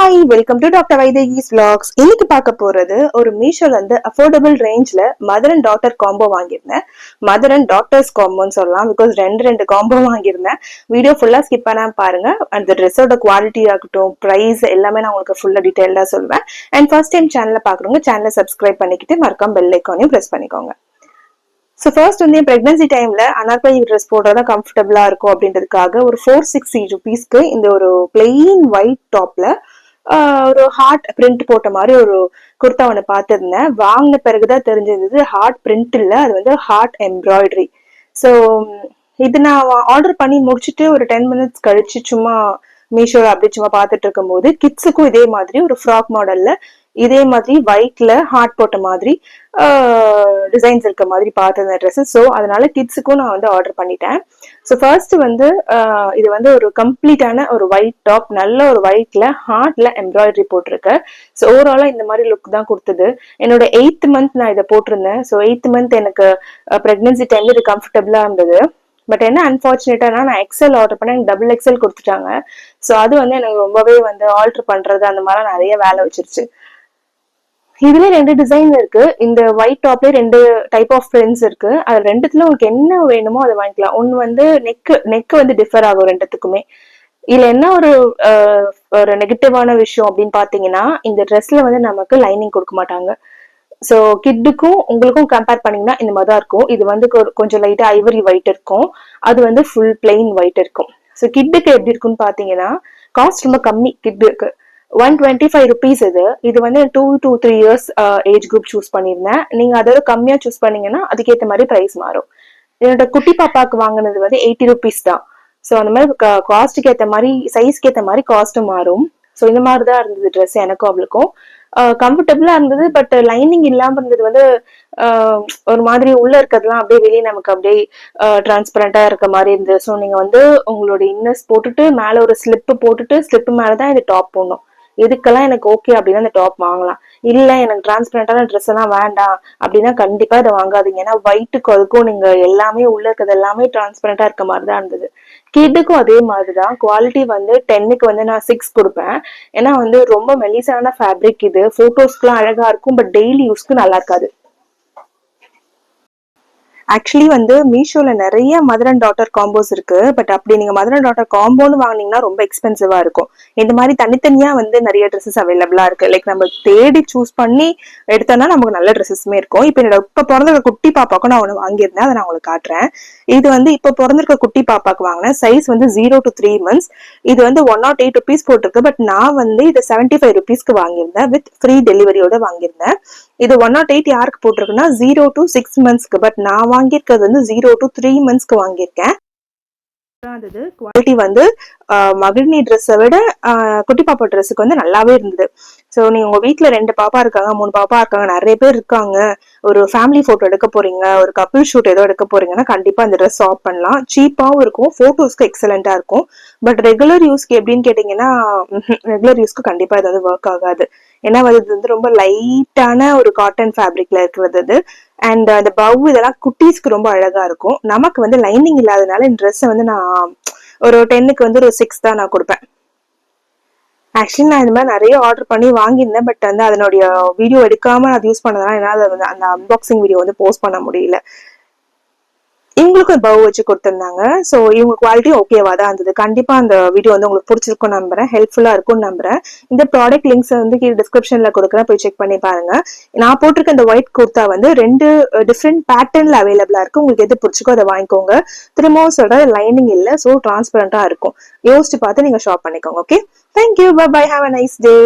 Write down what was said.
Hi, welcome to Dr. Vaidehi's Vlogs. இன்னைக்கு பார்க்க போறது ஒரு மீஷோல இருந்து அஃபோர்டபுள் ரேஞ்ச்ல மதர் அண்ட் டாட்டர் காம்போ வாங்கியிருந்தேன். மதர் அண்ட் டாட்டர்ஸ் காம்போன்னு சொல்லலாம், பிகாஸ் ரெண்டு காம்போ வாங்கியிருந்தேன். வீடியோ ஃபுல்லா ஸ்கிப் பண்ணாம பாருங்க. அந்த ட்ரெஸ்ஸோட குவாலிட்டி ஆகட்டும், ப்ரைஸ் எல்லாமே நான் உங்களுக்கு ஃபுல்லா டீடைல்டா சொல்லுவேன். அண்ட் ஃபர்ஸ்ட் டைம் சேனலை பார்க்குறவங்க சேனலை சப்ஸ்கிரைப் பண்ணிக்கிட்டு மறக்காம பெல் ஐக்கானையும் ப்ரெஸ் பண்ணிக்கோங்க. ஸோ ஃபர்ஸ்ட் வந்து என் ப்ரெக்னன்சி டைம்ல அனார்கலி ட்ரெஸ் போடுறதா கம்ஃபர்டபுளா இருக்கும் அப்படின்றதுக்காக ஒரு 460 rupeesக்கு இந்த ஒரு பிளெயின் ஒயிட் டாப்ல ஒரு ஹார்ட் பிரிண்ட் போட்ட மாதிரி ஒரு குர்த்தா ஒன்று பார்த்துருந்தேன். வாங்கின பிறகுதான் தெரிஞ்சிருந்தது ஹார்ட் பிரிண்ட் இல்லை, அது வந்து ஹார்ட் எம்ப்ராய்டரி. ஸோ இது நான் ஆர்டர் பண்ணி முடிச்சுட்டு ஒரு 10 minutes கழிச்சு சும்மா மீஷோல அப்படி சும்மா பார்த்துட்டு இருக்கும் போது கிட்ஸுக்கும் இதே மாதிரி ஒரு ஃப்ராக் மாடல்ல இதே மாதிரி ஒயிட்ல ஹார்ட் போட்ட மாதிரி டிசைன்ஸ் இருக்க மாதிரி பார்த்துருந்தேன் ட்ரெஸ். ஸோ அதனால கிட்ஸுக்கும் நான் வந்து ஆர்டர் பண்ணிட்டேன். ஸோ ஃபர்ஸ்ட் வந்து இது வந்து ஒரு கம்ப்ளீட்டான ஒரு ஒயிட் டாப், நல்ல ஒரு ஒயிட்ல ஹார்ட்ல எம்ப்ராய்டரி போட்டிருக்கு. ஸோ ஓவராலா இந்த மாதிரி லுக் தான் கொடுத்தது. என்னோட 8th month நான் இதை போட்டிருந்தேன். ஸோ 8th month எனக்கு பிரெக்னன்சி டைம்ல இது கம்ஃபர்டபுளா இருந்தது. பட் என்ன அன்பார்ச்சுனேட்டானா நான் எக்ஸல் ஆர்டர் பண்ணேன், எனக்கு டபுள் எக்ஸல் கொடுத்துட்டாங்க. ஸோ அது வந்து எனக்கு ரொம்பவே வந்து ஆல்டர் பண்றது அந்த மாதிரிலாம் நிறைய வேலை வச்சிருச்சு. இதுல 2 டிசைன் இருக்கு. இந்த ஒயிட் டாப்ல 2 டைப் ஆஃப் பிரிண்ட்ஸ் இருக்கு. அது ரெண்டுத்துல உங்களுக்கு என்ன வேணுமோ அதை வாங்கிக்கலாம். ஒன்னு வந்து நெக் வந்து டிஃபர் ஆகும் ரெண்டுத்துக்குமே. இதுல என்ன ஒரு நெகட்டிவான விஷயம் அப்படின்னு பாத்தீங்கன்னா, இந்த ட்ரெஸ்ல வந்து நமக்கு லைனிங் கொடுக்க மாட்டாங்க. ஸோ கிட்டுக்கும் உங்களுக்கும் கம்பேர் பண்ணீங்கன்னா இந்த மாதிரி தான் இருக்கும். இது வந்து கொஞ்சம் லைட்டா ஐவரி ஒயிட் இருக்கும், அது வந்து ஃபுல் பிளெயின் ஒயிட் இருக்கும். ஸோ கிட்டுக்கு எப்படி இருக்குன்னு பாத்தீங்கன்னா காஸ்ட் ரொம்ப கம்மி. கிட்டுக்கு 125 rupees. இது வந்து 2 to 3 years age group choose பண்ணியிருந்தேன். நீங்க அதோட கம்மியா சூஸ் பண்ணீங்கன்னா அதுக்கேற்ற மாதிரி பிரைஸ் மாறும். என்னோட குட்டி பாப்பாக்கு வாங்கினது வந்து 80 rupees தான். ஸோ அந்த மாதிரி காஸ்ட்டுக்கு ஏற்ற மாதிரி சைஸ்க்கு ஏற்ற மாதிரி காஸ்ட்டும் மாறும். ஸோ இந்த மாதிரி தான் இருந்தது ட்ரெஸ் எனக்கும் அவளுக்கும். கம்ஃபர்டபுளா இருந்தது. பட் லைனிங் இல்லாம இருந்தது வந்து ஒரு மாதிரி உள்ள இருக்கிறதுலாம் அப்படியே வெளியே நமக்கு அப்படியே டிரான்ஸ்பரண்டா இருக்க மாதிரி இருந்தது. ஸோ நீங்க வந்து உங்களோட இன்னர்ஸ் போட்டுட்டு மேல ஒரு ஸ்லிப்பு போட்டுட்டு ஸ்லிப்பு மேலதான் இந்த டாப் போடணும். இதுக்கெல்லாம் எனக்கு ஓகே அப்படின்னா இந்த டாப் வாங்கலாம். இல்ல எனக்கு டிரான்ஸ்பரண்டான ட்ரெஸ் எல்லாம் வேண்டாம் அப்படின்னா கண்டிப்பா இதை வாங்காதீங்க. ஏன்னா ஒயிட்டுக்கு அதுக்கும் நீங்க எல்லாமே உள்ள இருக்கிறது எல்லாமே டிரான்ஸ்பரண்டா இருக்க மாதிரிதான் இருந்தது. கிட்டுக்கும் அதே மாதிரிதான். குவாலிட்டி வந்து 10க்கு வந்து நான் 6 கொடுப்பேன். ஏன்னா வந்து ரொம்ப மெலிசான ஃபேப்ரிக். இது போட்டோஸ்க்குலாம் அழகா இருக்கும், பட் டெய்லி யூஸ்க்கு நல்லா இருக்காது. ஆக்சுவலி வந்து மீஷோல நிறைய மதர் அண்ட் டாட்டர் காம்போஸ் இருக்கு. பட் அப்படி நீங்க மதர் அண்ட் டாட்டர் காம்போன்னு வாங்கினீங்கன்னா ரொம்ப எக்ஸ்பென்சிவா இருக்கும். இந்த மாதிரி தனித்தனியா வந்து நிறைய ட்ரெஸ்ஸஸ் அவைலபிளா இருக்கு. லைக் நம்ம தேடி சூஸ் பண்ணி எடுத்தோம்னா நமக்கு நல்ல ட்ரெஸ்ஸஸ்மே இருக்கும். இப்போ என்னோட இப்ப பிறந்திருக்க குட்டி பாப்பாக்கும் நான் ஒன்று வாங்கியிருந்தேன், அதை நான் உங்களுக்கு காட்டுறேன். இது வந்து இப்ப பிறந்திருக்க குட்டி பாப்பாக்கு வாங்கினேன். சைஸ் வந்து 0 to 3 months. இது வந்து 108 rupees போட்டிருக்கு. பட் நான் வந்து இதை 75 rupeesக்கு வாங்கியிருந்தேன், வித் ஃப்ரீ டெலிவரியோட வாங்கியிருந்தேன். இது 108 யாருக்கு போட்டிருக்குன்னா 0 to 6 monthsக்கு. பட் நான் வாங்கியிருக்கிறது வந்து 0 to 3 monthsக்கு வாங்கியிருக்கேன். குவாலிட்டி வந்து மகிழ்நி ட்ரெஸ்ஸை விட குட்டி பாப்பா ட்ரெஸ்ஸுக்கு வந்து நல்லாவே இருந்தது. ஸோ நீங்க உங்க வீட்டுல 2 பாப்பா இருக்காங்க, 3 பாப்பா இருக்காங்க, நிறைய பேர் இருக்காங்க, ஒரு ஃபேமிலி போட்டோ எடுக்க போறீங்க, ஒரு கப்பிள் ஷூட் ஏதோ எடுக்க போறீங்கன்னா கண்டிப்பா இந்த ட்ரெஸ் ஆப் பண்ணலாம். சீப்பாவும் இருக்கும், போட்டோஸ்க்கு எக்ஸலண்டா இருக்கும். பட் ரெகுலர் யூஸ்க்கு எப்படின்னு கேட்டீங்கன்னா ரெகுலர் யூஸ்க்கு கண்டிப்பா இது வந்து ஒர்க் ஆகாது. ஏன்னா இது வந்து ரொம்ப லைட்டான ஒரு காட்டன் ஃபேப்ரிக்ல இருக்கிறது அது. அண்ட் அந்த பவ் இதெல்லாம் குட்டீஸ்க்கு ரொம்ப அழகா இருக்கும். நமக்கு வந்து லைனிங் இல்லாதனால இந்த ட்ரெஸ் வந்து நான் ஒரு 10க்கு வந்து ஒரு 6 தான் நான் கொடுப்பேன். ஆக்சுவலி நான் இந்த மாதிரி நிறைய ஆர்டர் பண்ணி வாங்கியிருந்தேன். பட் வந்து அதனுடைய வீடியோ எடுக்காம அது யூஸ் பண்ணதுனால என்னால் வந்து அந்த அன்பாக்சிங் வீடியோ வந்து போஸ்ட் பண்ண முடியல. இவங்களுக்கும் பவ் வச்சு கொடுத்துருந்தாங்க. ஸோ இவங்க குவாலிட்டி ஓகேவா தான் இருந்தது. கண்டிப்பா அந்த வீடியோ வந்து உங்களுக்கு பிடிச்சிருக்கும் நம்புறேன், ஹெல்ப்ஃபுல்லா இருக்கும்னு நம்புறேன். இந்த ப்ராடக்ட் லிங்க்ஸ் வந்து கீழே டிஸ்கிரிப்ஷன்ல கொடுக்குறேன், போய் செக் பண்ணி பாருங்க. நான் போட்டிருக்க இந்த ஒயிட் குர்த்தா வந்து 2 டிஃப்ரெண்ட் பேட்டர்ன்ல அவைலபிளா இருக்கு. உங்களுக்கு எது பிடிச்சிக்கோ அதை வாங்கிக்கோங்க. திரும்பவும் சொல்ற லைனிங் இல்லை, ஸோ டிரான்ஸ்பரண்டா இருக்கும். யோசிச்சு பார்த்து நீங்க ஷாப் பண்ணிக்கோங்க. Okay, thank you, bye bye, have a nice day.